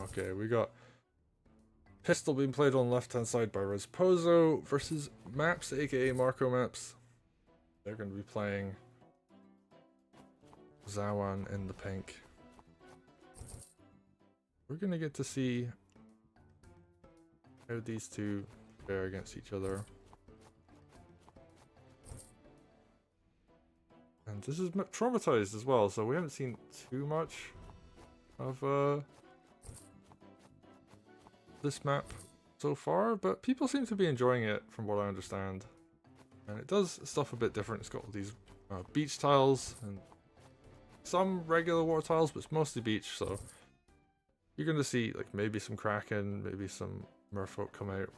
Okay, we got Pistil being played on the left-hand side by Rasposo versus Maps, aka Marcomapps. They're going to be playing Zawan in the pink. We're going to get to see how these two fare against each other. And this is Traumatized as well, so we haven't seen too much of this map so far, but people seem to be enjoying it from what I understand. And it does stuff a bit different. It's got all these beach tiles and some regular water tiles, but it's mostly beach, so you're going to see like maybe some Kraken, maybe some merfolk come out.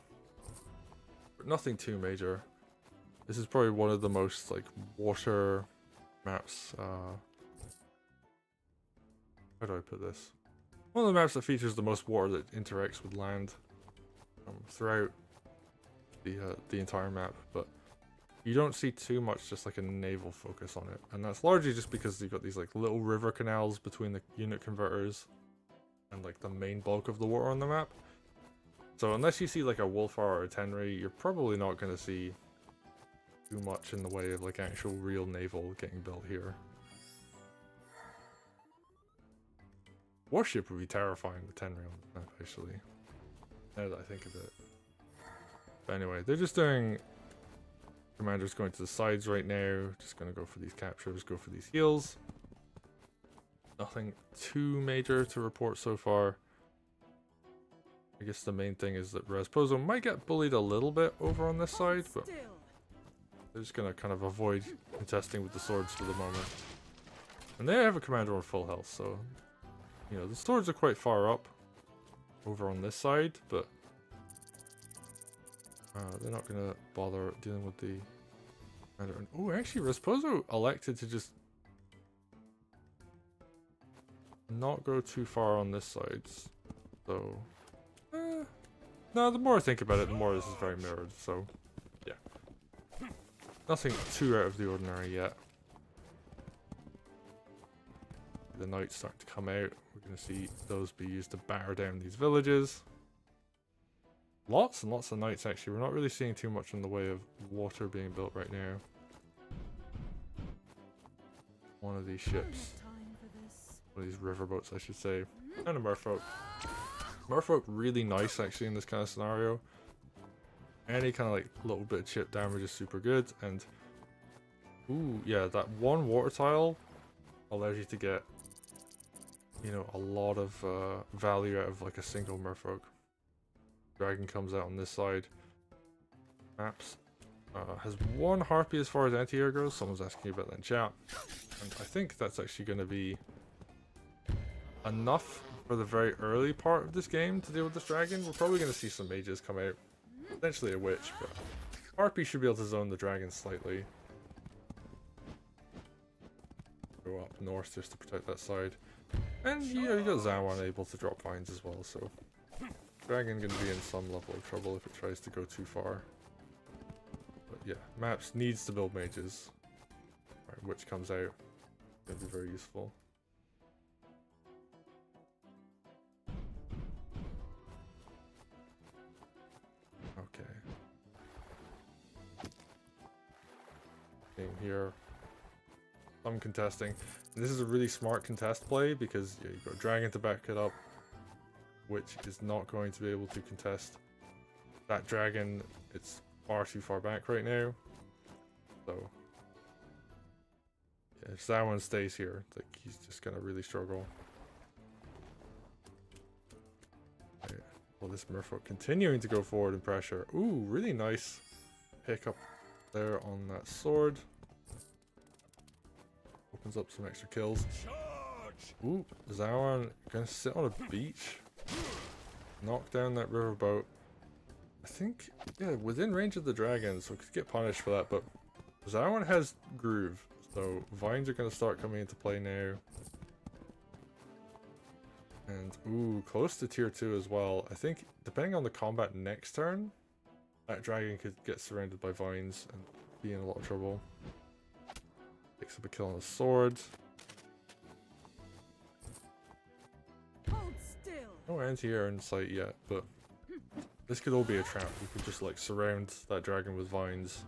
But nothing too major. This is probably one of the most like water maps. How do I put this? One of the maps that features the most water that interacts with land throughout the entire map, but you don't see too much just like a naval focus on it, and that's largely just because you've got these like little river canals between the unit converters and like the main bulk of the water on the map. So unless you see like a Wolfar or a Tenri, you're probably not going to see too much in the way of like actual real naval getting built here. Warship would be terrifying with Tenri on the map, actually, now that I think of it. But anyway, they're just doing commanders going to the sides right now, just going to go for these captures, go for these heals. Nothing too major to report so far. I guess the main thing is that Rasposo might get bullied a little bit over on this side, but they're just going to kind of avoid contesting with the swords for the moment. And they have a commander on full health, so you know, the swords are quite far up over on this side, but they're not going to bother dealing with the commander. Oh, actually, Rasposo elected to just not go too far on this side, so no, the more I think about it, the more this is very mirrored, so yeah, nothing too out of the ordinary yet. The knights starting to come out. We're going to see those be used to batter down these villages. Lots and lots of knights, actually. We're not really seeing too much in the way of water being built right now. One of these ships. One of these riverboats, I should say. And a merfolk. Merfolk really nice, actually, in this kind of scenario. Any kind of like little bit of chip damage is super good. And ooh, yeah, that one water tile allows you to get, you know, a lot of value out of like a single merfolk. Dragon comes out on this side. Maps has one harpy as far as anti-air goes. Someone's asking about that in chat. And I think that's actually going to be enough for the very early part of this game to deal with this dragon. We're probably going to see some mages come out. Potentially a witch, but harpy should be able to zone the dragon slightly. Go up north just to protect that side. And yeah, you got Zawan able to drop vines as well, so dragon gonna be in some level of trouble if it tries to go too far. But yeah, Maps needs to build mages. Right, which comes out. Gonna be very useful. Okay. Game here. Some contesting. And this is a really smart contest play because yeah, you've got dragon to back it up, which is not going to be able to contest that dragon. It's far too far back right now. So yeah, if Zawan stays here, like he's just gonna really struggle. Okay. Well, this merfolk continuing to go forward in pressure. Ooh, really nice pick up there on that sword. Opens up some extra kills. Ooh, Zawan gonna sit on a beach. Knock down that riverboat. I think, yeah, within range of the dragon, so we could get punished for that, but Zawan has groove, so vines are gonna start coming into play now. And ooh, close to tier 2 as well. I think, depending on the combat next turn, that dragon could get surrounded by vines and be in a lot of trouble. Picks up a kill on a sword. Hold still. No anti-air in sight yet, but this could all be a trap. We could just like surround that dragon with vines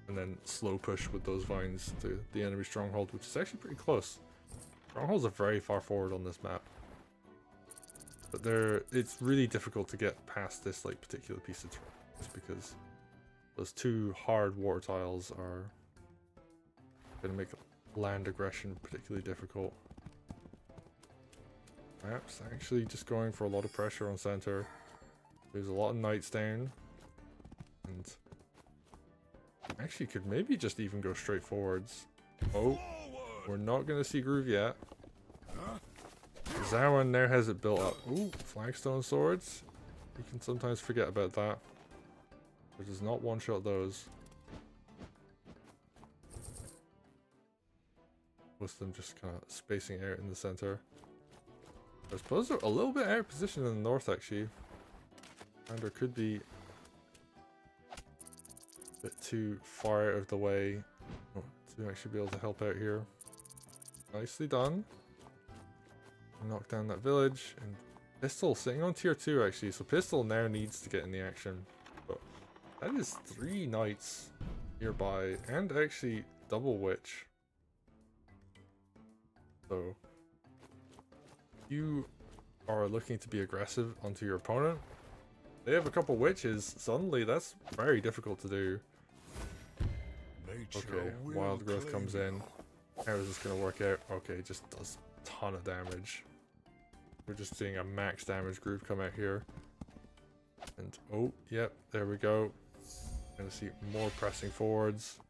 and then slow push with those vines to the enemy stronghold, which is actually pretty close. Strongholds are very far forward on this map. But it's really difficult to get past this like particular piece of terrain, just because those two hard water tiles are going to make land aggression particularly difficult. Maps actually just going for a lot of pressure on center. There's a lot of knights down, and actually could maybe just even go straight forwards. Oh, we're not going to see groove yet. Zawan now has it built up. Ooh, flagstone swords. You can sometimes forget about that. But does not one-shot those. With them just kind of spacing out in the center. I suppose they're a little bit out of position in the north actually. And there could be a bit too far out of the way to actually be able to help out here. Nicely done. Knock down that village, and Pistil sitting on tier 2 actually, so Pistil now needs to get in the action. But that is 3 knights nearby, and actually double witch. So you are looking to be aggressive onto your opponent. They have a couple witches, suddenly that's very difficult to do. Okay, wild growth comes in. How is this going to work out? Okay, it just does a ton of damage. We're just seeing a max damage groove come out here. And oh, yep, there we go. Gonna see more pressing forwards.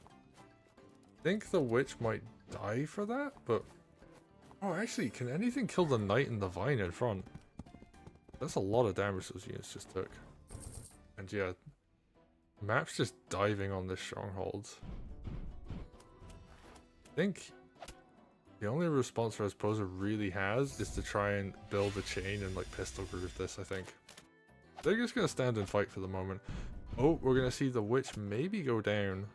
I think the witch might die for that, but oh, actually, can anything kill the knight and the vine in front? That's a lot of damage those units just took. And yeah, map's just diving on this stronghold. I think the only response Rasposo really has is to try and build a chain and like pistol groove this, I think. They're just gonna stand and fight for the moment. Oh, we're gonna see the witch maybe go down.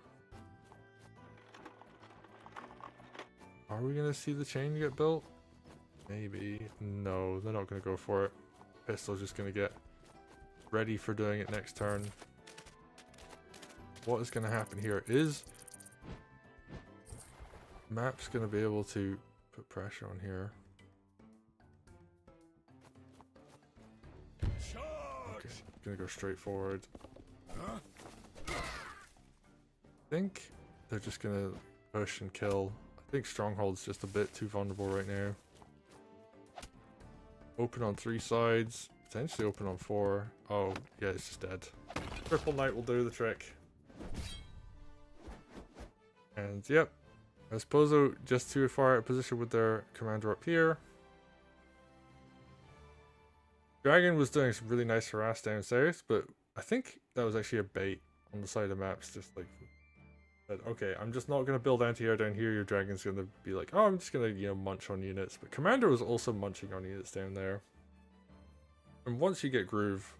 Are we gonna see the chain get built? Maybe. No, they're not gonna go for it. Pistil's just gonna get ready for doing it next turn. What is gonna happen here is map's gonna be able to put pressure on here. Okay, gonna go straight forward. I think they're just gonna push and kill. I think Stronghold's just a bit too vulnerable right now. Open on 3 sides, potentially open on 4. Oh, yeah, it's just dead. Triple Knight will do the trick. And yep, Rasposo just too far out of position with their commander up here. Dragon was doing some really nice harass down south, but I think that was actually a bait on the side of maps, just like that, okay, I'm just not gonna build anti-air down here, your dragon's gonna be like, oh, I'm just gonna, you know, munch on units. But commander was also munching on units down there. And once you get groove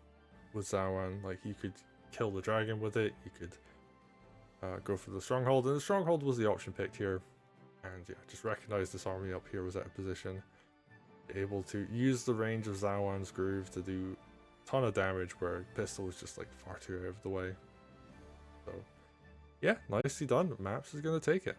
with Zawan, like, you could kill the dragon with it, you could go for the stronghold, and the stronghold was the option picked here. And yeah, just recognize this army up here was out of position, able to use the range of Zawan's groove to do a ton of damage, where Pistil was just like far too out of the way. So yeah, nicely done. Maps is going to take it.